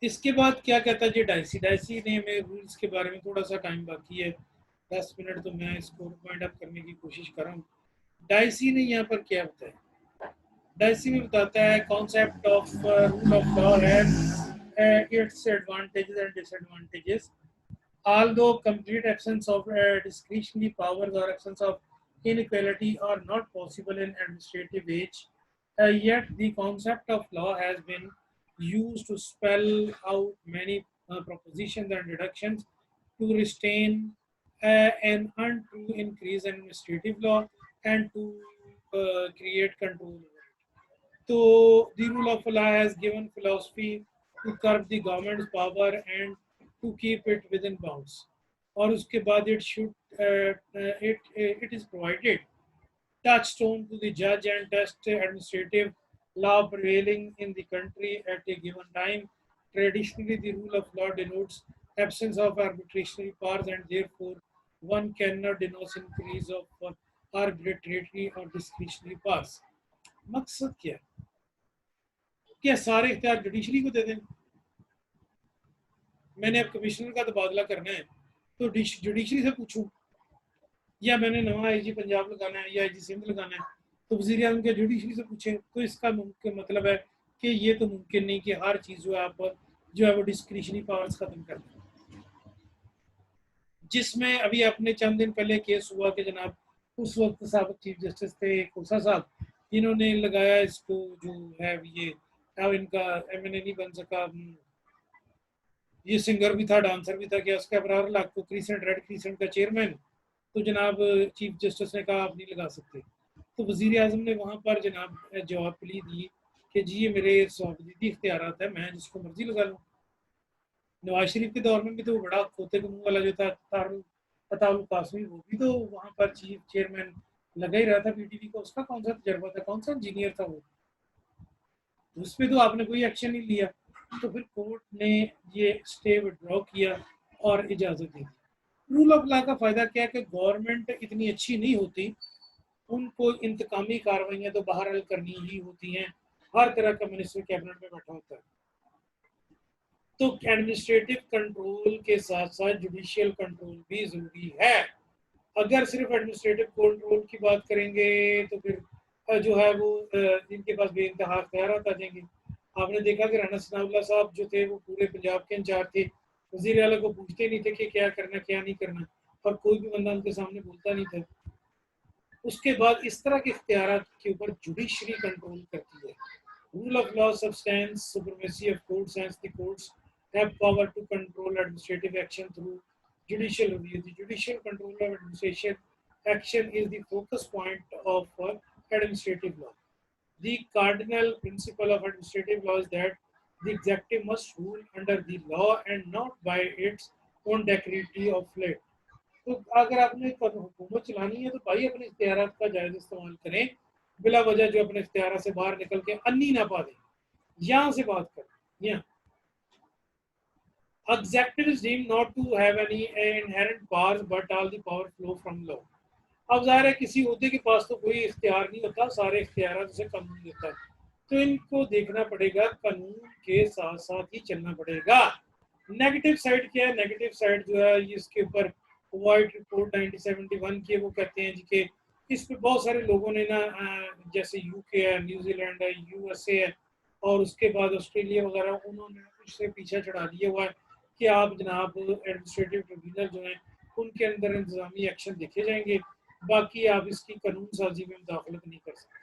इसके बाद क्या कहता है जी डाइसी। डाइसी ने हमें रूल्स के बारे में, थोड़ा सा टाइम बाकी है, 10 मिनट, तो मैं इसको वाइंड अप करने की कोशिश कर रहा हूँ। डाइसी ने यहाँ पर क्या बताया, डाइसी में बताता है concept of rule of law has its advantages and disadvantages. Although complete absence of discretionary powers or absence of inequality are not possible in administrative age, yet the concept of law has been used to spell out many propositions and deductions to restrain an untrue increase in administrative law and to create control over it. So the rule of law has given philosophy to curb the government's power and to keep it within bounds. और उसके बाद it is provided touchstone to the judge and test administrative law prevailing in the country at a given time. Traditionally, the rule of law denotes absence of arbitrary powers, and therefore one cannot denote increase of arbitrary or discretionary powers. मकसद क्या है? क्या सारे इख्तियार जुडिशरी को दे दें? मैंने अब कमिश्नर का तबादला करना है तो जुडिशरी से पूछूं, या मैंने नवा आईजी पंजाब लगाना है या आईजी सिंध लगाना है तो वज़ीर आज़म के जुडिशरी से पूछें? तो इसका मतलब है कि ये तो मुमकिन नहीं कि हर चीज़ जो है आप जो है वो डिस्क्रिशनरी पावर्स खत्म कर दें। जिसमें अभी अपने चंद दिन पहले केस हुआ कि जनाब उस वक्त साबिक चीफ जस्टिस थे खोसा साहब, इन्होंने लगाया इसको जो है ये, अब इनका एमएनए नहीं बन सका, ये सिंगर भी था, डांसर भी था, क्या उसका अबरार लाख को क्रीसेंट रेड क्रीसेंट का चेयरमैन, तो जनाब चीफ जस्टिस ने कहा आप नहीं लगा सकते। तो वज़ीर आज़म ने वहाँ पर जनाब जवाब प्ली दी कि जी ये मेरे सौदीदी इख्तियारात है, मैं जिसको मर्जी लगा लूँ। नवाज शरीफ के दौर में भी तो बड़ा खोते के मुंह वाला जो था अताउल कासमी, वो भी तो वहाँ पर चीफ चेयरमैन लगा ही रहा था पीटीवी को, उसका कौन सा तजर्बा था, कौन सा इंजीनियर था वो, उस पर तो आपने कोई एक्शन नहीं लिया। तो फिर कोर्ट ने ये स्टे विड्रॉ किया और इजाज़त दे दी। रूल ऑफ लॉ का फ़ायदा क्या है कि गवर्नमेंट इतनी अच्छी नहीं होती, उनको इंतकामी कार्रवाइयाँ तो बहरहाल करनी ही होती हैं, हर तरह का मिनिस्टर कैबिनेट में बैठा होता है। तो एडमिनिस्ट्रेटिव कंट्रोल के साथ साथ जुडिशियल कंट्रोल भी ज़रूरी है। अगर सिर्फ एडमिनिस्ट्रेटिव कंट्रोल की बात करेंगे तो फिर जो है वो इनके पास बेइंतहा इख्तियारात आ जाएंगे। आपने देखा कि राना सनाउल्लाह साहब जो थे वो पूरे पंजाब के इंचार्ज थे, वज़ीर आला को पूछते नहीं थे कि क्या करना क्या नहीं करना, और कोई भी बंदा उनके सामने बोलता नहीं था। उसके बाद इस तरह के इख्तियारात के ऊपर जुडिशरी कंट्रोल करती है। Rule of law substance supremacy of courts, hence the courts have power to control administrative action through judicial review. The judicial control of administration action is the focus point of administrative law. The cardinal principle of administrative law is that the executive must rule under the law and not by its own decree of late. तो अगर आपने हुकूमत चलानी है तो भाई अपने इख्तियारात का जायज़ इस्तेमाल करें, बिला वजह जो अपने इख्तियार से बाहर निकल के अन्नी ना पा दें। यहाँ से बात करें, यहाँ executive is deemed not to have any inherent powers but all the power flow from law. अब ज़ाहिर है किसी ओहदे के पास तो कोई इख्तियार नहीं होता, सारे इख्तियार उसे कानून देता है, तो इनको देखना पड़ेगा, कानून के साथ साथ ही चलना पड़ेगा। नेगेटिव साइड क्या है? नेगेटिव साइड जो है ये इसके ऊपर वाइट रिपोर्ट 1971 की, वो कहते हैं जी कि इस पे बहुत सारे लोगों ने ना जैसे यूके है, न्यूजीलैंड है, यूएसए है और उसके बाद ऑस्ट्रेलिया वगैरह, उन्होंने उससे पीछा चढ़ा दिया हुआ है कि आप जनाब एडमिनिस्ट्रेटिव ट्रिब्यूनल जो हैं उनके अंदर इंतजामी एक्शन देखे जाएंगे, बाकी आप इसकी कानून साजी में मुदाखलत नहीं कर सकते।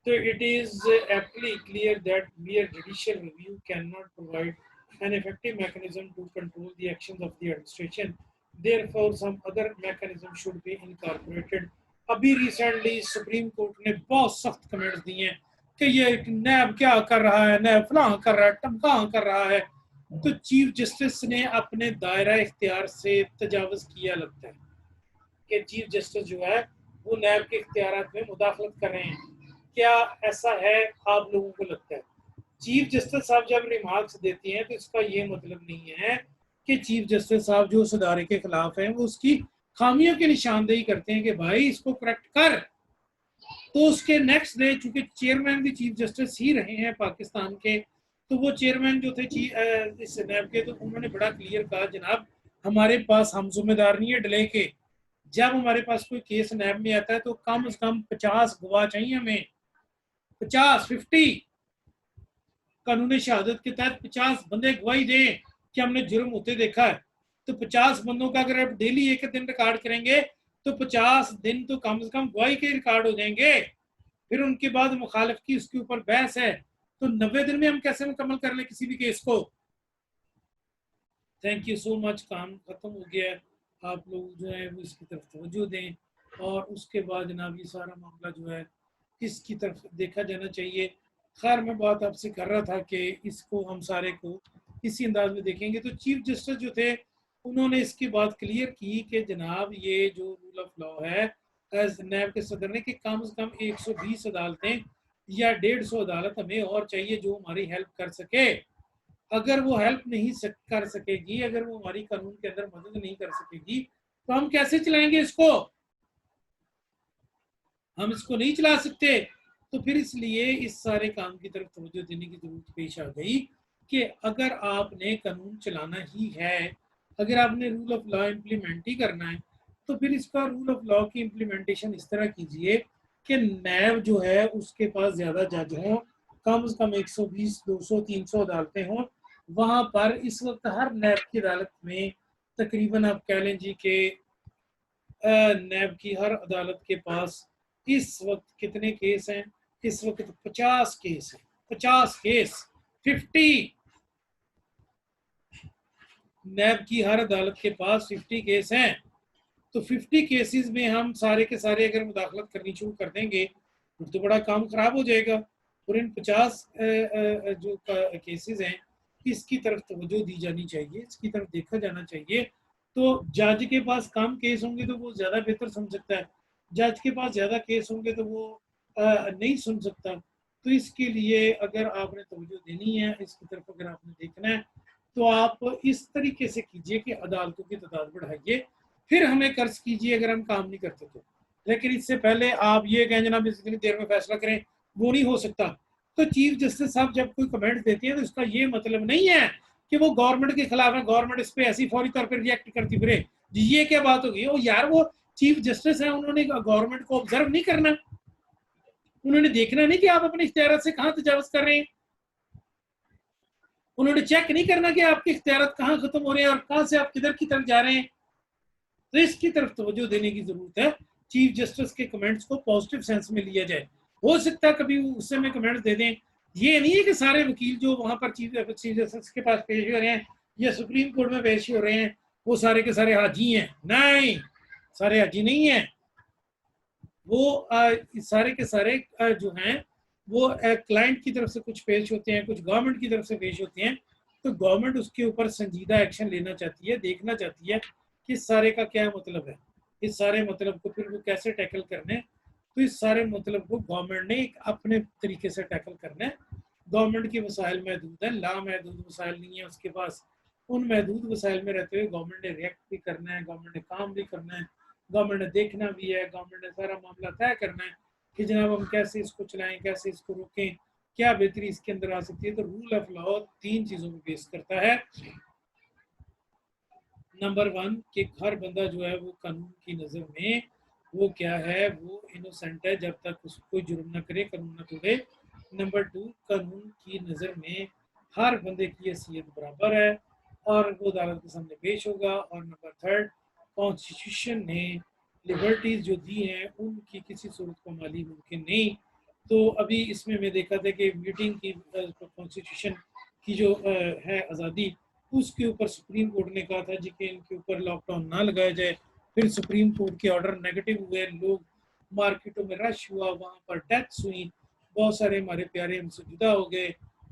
So it is aptly clear that mere judicial review cannot provide an effective mechanism to control the actions of the administration. Therefore, some other mechanism should be incorporated. अभी रिसेंटली सुप्रीम कोर्ट ने बहुत सख्त कमेंट्स दिए हैं कि ये नैब क्या कर रहा है, नैब फलां कर रहा है, टमकां कर रहा है। तो चीफ जस्टिस ने अपने दायरा इख्तियार से तजावज़ किया लगता है। कि चीफ जस्टिस जो है वो नैब के इख्तियारात में मुदाखलत कर रहे हैं। क्या ऐसा है आप लोगों को लगता है? चीफ जस्टिस साहब जब रिमार्क्स देती हैं तो इसका ये मतलब नहीं है कि चीफ जस्टिस साहब जो उस अदारे के खिलाफ हैं वो उसकी खामियों की निशानदेही करते हैं कि भाई इसको करेक्ट कर। तो उसके नेक्स्ट डे, चूंकि चेयरमैन भी चीफ जस्टिस ही रहे हैं पाकिस्तान के, तो वो चेयरमैन जो थे इस नैब के, तो उन्होंने बड़ा क्लियर कहा, जनाब हमारे पास हम जिम्मेदार नहीं है डिले के। जब हमारे पास कोई केस नैब में आता है तो कम से कम 50 गवाह चाहिए हमें, 50 कानूनी शहादत के तहत 50 बंदे गवाही दें कि हमने जुर्म होते देखा है। तो 50 बंदों का अगर आप डेली एक दिन रिकॉर्ड करेंगे तो 50 दिन तो कम से कम गवाही के रिकॉर्ड हो जाएंगे। फिर उनके बाद मुखालिफ की उसके ऊपर बहस है, तो 90 दिन में हम कैसे मुकम्मल कर लें किसी भी केस को? थैंक यू सो मच, काम खत्म हो गया। आप लोग जो है वो इसकी तरफ तवज्जो दें, और उसके बाद जनाब ये सारा मामला जो है इसकी तरफ देखा जाना चाहिए। खैर मैं बात आपसे कर रहा था कि इसको हम सारे को इसी अंदाज में देखेंगे। तो चीफ जस्टिस जो थे उन्होंने इसकी बात क्लियर की कि जनाब ये जो रूल ऑफ लॉ है, एज नैब के सदर ने, कि कम से कम 120 अदालतें या 150 अदालत हमें और चाहिए जो हमारी हेल्प कर सके। अगर वो हेल्प नहीं कर सकेगी, अगर वो हमारी कानून के अंदर मदद नहीं कर सकेगी, तो हम कैसे चलाएंगे इसको? हम इसको नहीं चला सकते। तो फिर इसलिए इस सारे काम की तरफ तवज्जो देने की जरूरत पेश आ गई कि अगर आपने कानून चलाना ही है, अगर आपने रूल ऑफ लॉ इम्प्लीमेंट ही करना है, तो फिर इसका रूल ऑफ लॉ की इम्प्लीमेंटेशन इस तरह कीजिए कि नैब जो है उसके पास ज़्यादा जज हों, कम से कम 120, 200, 300 अदालतें हों। वहाँ पर इस वक्त हर नैब की अदालत में तकरीबन आप कह लें जी कि नैब की हर अदालत के पास इस वक्त कितने केस हैं? इस वक्त 50 केस हैं, 50 केस, 50। नैब की हर अदालत के पास 50 केस हैं। तो 50 केसेस में हम सारे के सारे अगर मुदाखलत करनी शुरू कर देंगे तो बड़ा काम खराब हो जाएगा। और इन 50 जो केसेस हैं इसकी तरफ तवज्जो दी जानी चाहिए, इसकी तरफ देखा जाना चाहिए। तो जज के पास कम केस होंगे तो वो ज़्यादा बेहतर सुन सकता है, जज के पास ज़्यादा केस होंगे तो वो नहीं सुन सकता। तो इसके लिए अगर आपने तवज्जो देनी है, इसकी तरफ अगर आपने देखना है, तो आप इस तरीके से कीजिए कि अदालतों की तादाद बढ़ाइए, फिर हमें कर्ज कीजिए अगर हम काम नहीं करते तो। लेकिन इससे पहले आप ये कहें जनाब इतनी देर में फैसला करें, वो नहीं हो सकता। तो चीफ जस्टिस साहब जब कोई कमेंट देती है तो इसका ये मतलब नहीं है कि वो गवर्नमेंट के खिलाफ है, गवर्नमेंट इस पर ऐसी फौरी तौर पर रिएक्ट करती फिरे। ये क्या बात होगी? ओ यार, वो चीफ जस्टिस है, उन्होंने गवर्नमेंट को ऑब्जर्व नहीं करना, उन्होंने देखना नहीं कि आप अपने इख्तियार से कहाँ तजावुज कर रहे हैं, उन्होंने चेक नहीं करना कि आपके इख्तियार कहाँ खत्म हो रहे हैं और कहाँ से आप किधर की तरफ जा रहे हैं। तो इसकी तरफ तवज्जो देने की जरूरत है। चीफ जस्टिस के कमेंट्स को पॉजिटिव सेंस में लिया जाए। हो सकता है कभी उससे में कमेंट्स दे दें। ये नहीं है कि सारे वकील जो वहां पर चीफ जस्टिस के पास पेश हो रहे हैं या सुप्रीम कोर्ट में पेश हो रहे हैं वो सारे के सारे हाजी हैं। नहीं, सारे हाजी नहीं है। वो सारे के सारे जो हैं वो क्लाइंट की तरफ से कुछ पेश होते हैं, कुछ गवर्नमेंट की तरफ से पेश होते हैं। तो गवर्नमेंट उसके ऊपर संजीदा एक्शन लेना चाहती है, देखना चाहती है कि इस सारे का क्या मतलब है, इस सारे मतलब को फिर वो कैसे टैकल करने। तो इस सारे मतलब को गवर्नमेंट ने एक अपने तरीके से टैकल करना है। गवर्नमेंट के वसाइल महदूद है, लामहदूद वसाइल नहीं है उसके पास। उन महदूद वसाइल में रहते हुए गवर्नमेंट ने रिएक्ट भी करना है, गवर्नमेंट ने काम भी करना है, गवर्नमेंट ने देखना भी है, गवर्नमेंट ने सारा मामला तय करना है कि जनाब हम कैसे इसको चलाएं, कैसे इसको रोकें, क्या बेहतरी इसके अंदर आ सकती है। तो रूल ऑफ लॉ 3 चीज़ों को बेस करता है। नंबर 1 कि हर बंदा जो है वो कानून की नज़र में वो क्या है, वो इनोसेंट है जब तक उसको कोई जुर्म ना करे, कानून ना तोड़े। नंबर 2, कानून की नज़र में हर बंदे की हैसियत बराबर है और वो अदालत के सामने पेश होगा। और नंबर 3, कॉन्स्टिट्यूशन ने लिबर्टीज़ जो दी हैं उनकी किसी सूरत को माली मुमकिन नहीं। तो अभी इसमें मैं देखा था कि मीटिंग की कॉन्स्टिट्यूशन की जो है आज़ादी, उसके ऊपर सुप्रीम कोर्ट ने कहा था जी कि इनके ऊपर लॉकडाउन ना लगाया जाए। फिर सुप्रीम कोर्ट के ऑर्डर नेगेटिव हुए, लोग मार्केटों में रश हुआ, वहाँ पर डेथ्स हुई, बहुत सारे हमारे प्यारे हमसे जुदा हो गए,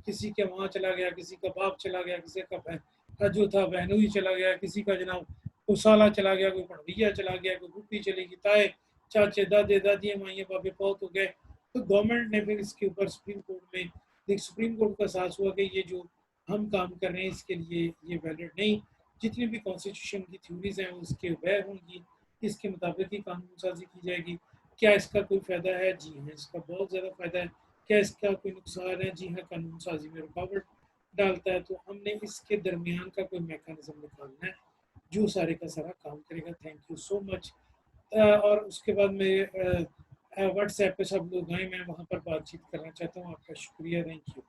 किसी का वहाँ चला गया, किसी का बाप चला गया, किसी का जो था बहनोई चला गया, किसी का जनाब कोई साला चला गया, कोई भणवैया चला गया, कोई फूफी चली गई, ताए, चाचे, दादे, दादियाँ, माइयाँ, बाबे फौत हो गए। तो गवर्नमेंट ने फिर इसके ऊपर सुप्रीम कोर्ट में एक सुप्रीम कोर्ट का एहसास हुआ कि ये जो हम काम कर रहे हैं इसके लिए ये वैलिड नहीं। जितनी भी कॉन्स्टिट्यूशन की थ्योरीज़ हैं वो उसके वह होंगी, इसके मुताबिक ही कानून साज़ी की जाएगी। क्या इसका कोई फ़ायदा है? जी हाँ, इसका बहुत ज़्यादा फ़ायदा है। क्या इसका कोई नुकसान है? जी हाँ, कानून साज़ी में रुकावट डालता है। तो हमने इसके दरमियान का कोई मैकेनिज़्म निकालना है जो सारे का सारा काम करेगा। Thank you so much. और उसके बाद मेरे व्हाट्सएप पे सब लोग आए, मैं वहाँ पर बातचीत करना चाहता हूँ। आपका शुक्रिया, थैंक यू।